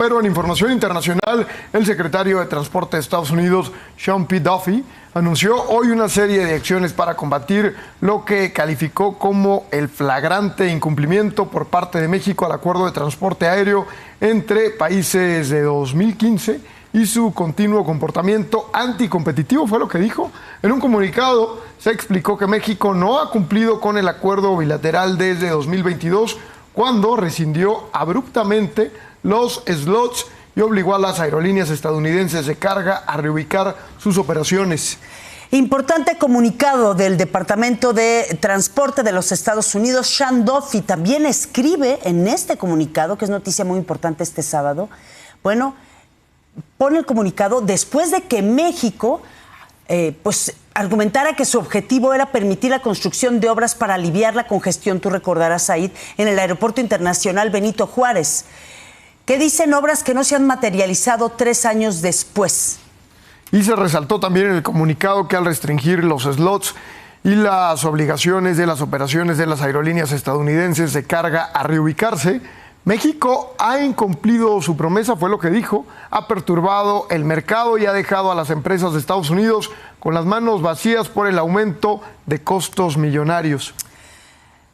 Pero en información internacional, el secretario de Transporte de Estados Unidos, Sean P. Duffy, anunció hoy una serie de acciones para combatir lo que calificó como el flagrante incumplimiento por parte de México al acuerdo de transporte aéreo entre países de 2015 y su continuo comportamiento anticompetitivo, fue lo que dijo. En un comunicado se explicó que México no ha cumplido con el acuerdo bilateral desde 2022, cuando rescindió abruptamente los slots y obligó a las aerolíneas estadounidenses de carga a reubicar sus operaciones. Importante comunicado del Departamento de Transporte de los Estados Unidos. Sean Duffy también escribe en este comunicado, que es noticia muy importante este sábado, pone el comunicado después de que México argumentara que su objetivo era permitir la construcción de obras para aliviar la congestión, tú recordarás, Said, en el Aeropuerto Internacional Benito Juárez. ¿Qué dicen obras que no se han materializado 3 años después? Y se resaltó también en el comunicado que al restringir los slots y las obligaciones de las operaciones de las aerolíneas estadounidenses de carga a reubicarse, México ha incumplido su promesa, fue lo que dijo, ha perturbado el mercado y ha dejado a las empresas de Estados Unidos con las manos vacías por el aumento de costos millonarios.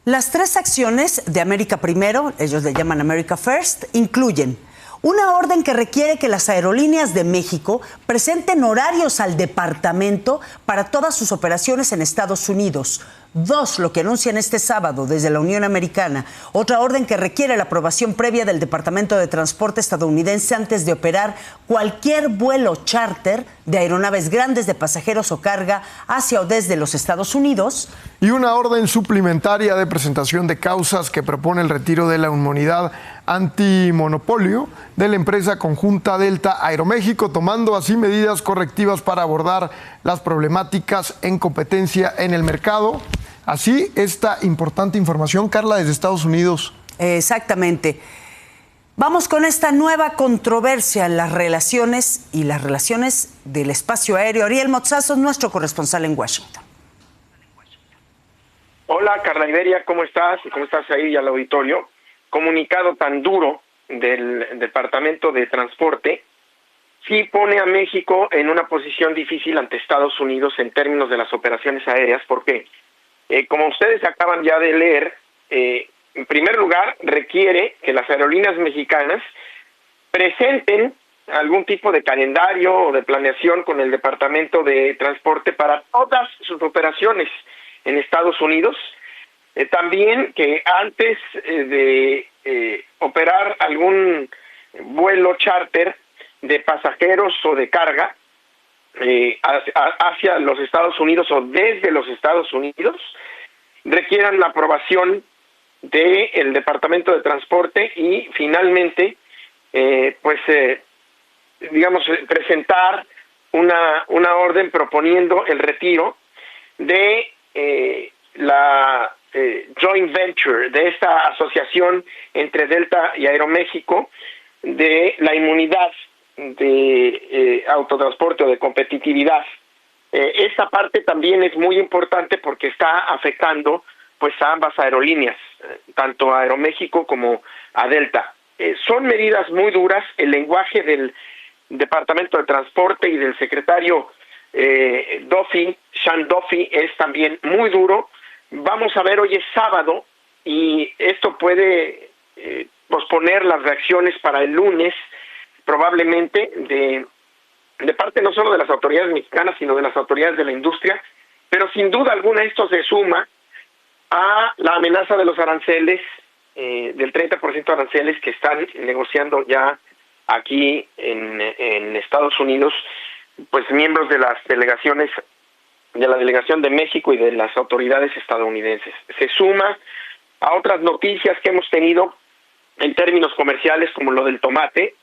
Las 3 acciones de América Primero, ellos le llaman America First, incluyen una orden que requiere que las aerolíneas de México presenten horarios al departamento para todas sus operaciones en Estados Unidos. 2, lo que anuncian este sábado desde la Unión Americana. Otra orden que requiere la aprobación previa del Departamento de Transporte estadounidense antes de operar cualquier vuelo charter de aeronaves grandes de pasajeros o carga hacia o desde los Estados Unidos. Y una orden suplementaria de presentación de causas que propone el retiro de la inmunidad antimonopolio de la empresa conjunta Delta Aeroméxico, tomando así medidas correctivas para abordar las problemáticas en competencia en el mercado. Así, esta importante información, Carla, desde Estados Unidos. Exactamente. Vamos con esta nueva controversia en las relaciones del espacio aéreo. Ariel Mozazo, nuestro corresponsal en Washington. Hola, Carla Iberia, ¿cómo estás? ¿Cómo estás ahí al auditorio? Comunicado tan duro del Departamento de Transporte sí pone a México en una posición difícil ante Estados Unidos en términos de las operaciones aéreas, porque como ustedes acaban ya de leer, en primer lugar requiere que las aerolíneas mexicanas presenten algún tipo de calendario o de planeación con el Departamento de Transporte para todas sus operaciones en Estados Unidos. También que antes de operar algún vuelo charter de pasajeros o de carga hacia los Estados Unidos o desde los Estados Unidos, requieran la aprobación del Departamento de Transporte y finalmente presentar una orden proponiendo el retiro de la joint venture, de esta asociación entre Delta y Aeroméxico, de la inmunidad de autotransporte o de competitividad. Esta parte también es muy importante porque está afectando a ambas aerolíneas, tanto a Aeroméxico como a Delta. Son medidas muy duras. El lenguaje del Departamento de Transporte y del secretario Sean Duffy, es también muy duro. Vamos a ver, hoy es sábado y esto puede posponer las reacciones para el lunes, probablemente de parte no solo de las autoridades mexicanas, sino de las autoridades de la industria, pero sin duda alguna esto se suma a la amenaza de los aranceles, del 30% de aranceles que están negociando ya aquí en Estados Unidos, miembros de las delegaciones, de la delegación de México y de las autoridades estadounidenses. Se suma a otras noticias que hemos tenido en términos comerciales, como lo del tomate,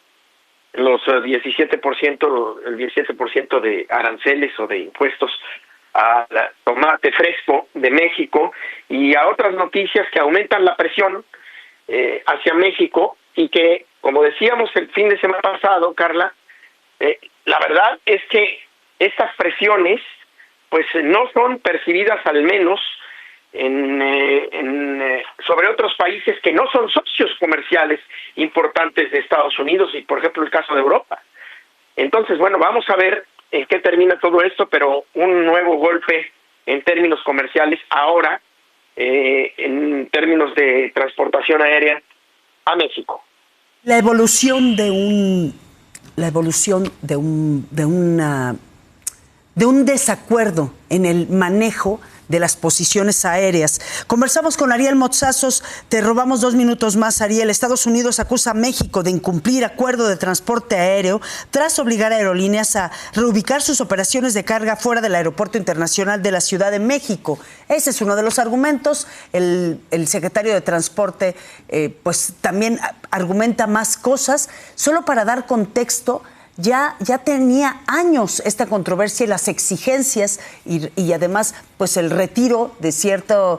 los 17%, el 17% de aranceles o de impuestos al tomate fresco de México, y a otras noticias que aumentan la presión hacia México y que, como decíamos el fin de semana pasado, Carla, la verdad es que estas presiones no son percibidas, al menos sobre otros países que no son socios comerciales importantes de Estados Unidos y, por ejemplo, el caso de Europa. Entonces, bueno, vamos a ver en qué termina todo esto, pero un nuevo golpe en términos comerciales ahora, en términos de transportación aérea a México. La evolución de un desacuerdo en el manejo de las posiciones aéreas. Conversamos con Ariel Mozazos, te robamos 2 minutos más, Ariel. Estados Unidos acusa a México de incumplir acuerdo de transporte aéreo tras obligar a aerolíneas a reubicar sus operaciones de carga fuera del Aeropuerto Internacional de la Ciudad de México. Ese es uno de los argumentos. El secretario de Transporte pues también argumenta más cosas. Solo para dar contexto, ya tenía años esta controversia y las exigencias y además pues el retiro de cierto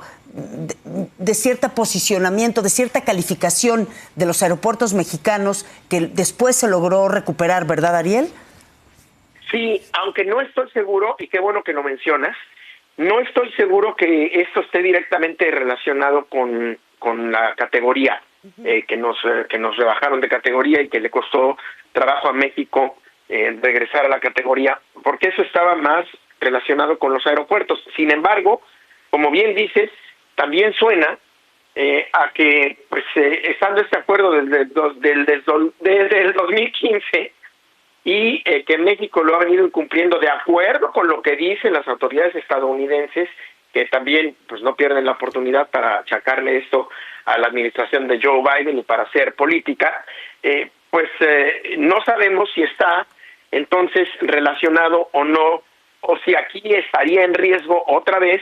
posicionamiento, de cierta calificación de los aeropuertos mexicanos que después se logró recuperar, ¿verdad, Ariel? Sí, aunque no estoy seguro, y qué bueno que lo mencionas, no estoy seguro que esto esté directamente relacionado con la categoría, que nos rebajaron de categoría y que le costó trabajo a México regresar a la categoría, porque eso estaba más relacionado con los aeropuertos. Sin embargo, como bien dices, también suena a que, pues, estando este acuerdo desde el 2015 y que México lo ha venido incumpliendo de acuerdo con lo que dicen las autoridades estadounidenses, que también pues no pierden la oportunidad para achacarle esto a la administración de Joe Biden y para hacer política, no sabemos si está entonces relacionado o no, o si aquí estaría en riesgo otra vez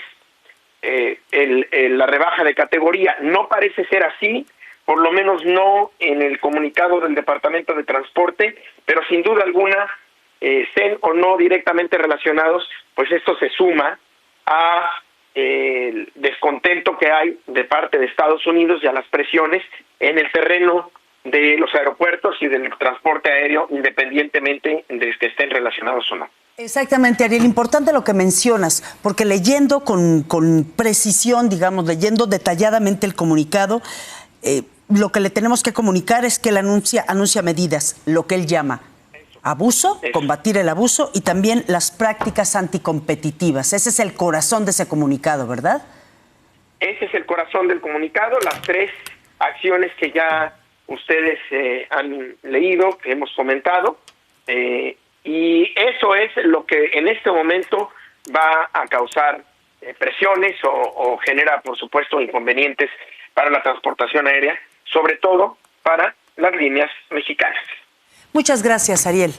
la rebaja de categoría. No parece ser así, por lo menos no en el comunicado del Departamento de Transporte, pero sin duda alguna, estén o no directamente relacionados, pues esto se suma a el descontento que hay de parte de Estados Unidos y a las presiones en el terreno de los aeropuertos y del transporte aéreo, independientemente de que estén relacionados o no. Exactamente, Ariel, importante lo que mencionas, porque leyendo con precisión, digamos, leyendo detalladamente el comunicado, lo que le tenemos que comunicar es que él anuncia medidas, lo que él llama abuso, combatir el abuso y también las prácticas anticompetitivas. Ese es el corazón de ese comunicado, ¿verdad? Ese es el corazón del comunicado, las 3 acciones que ya ustedes han leído, que hemos comentado, y eso es lo que en este momento va a causar presiones o genera, por supuesto, inconvenientes para la transportación aérea, sobre todo para las líneas mexicanas. Muchas gracias, Ariel.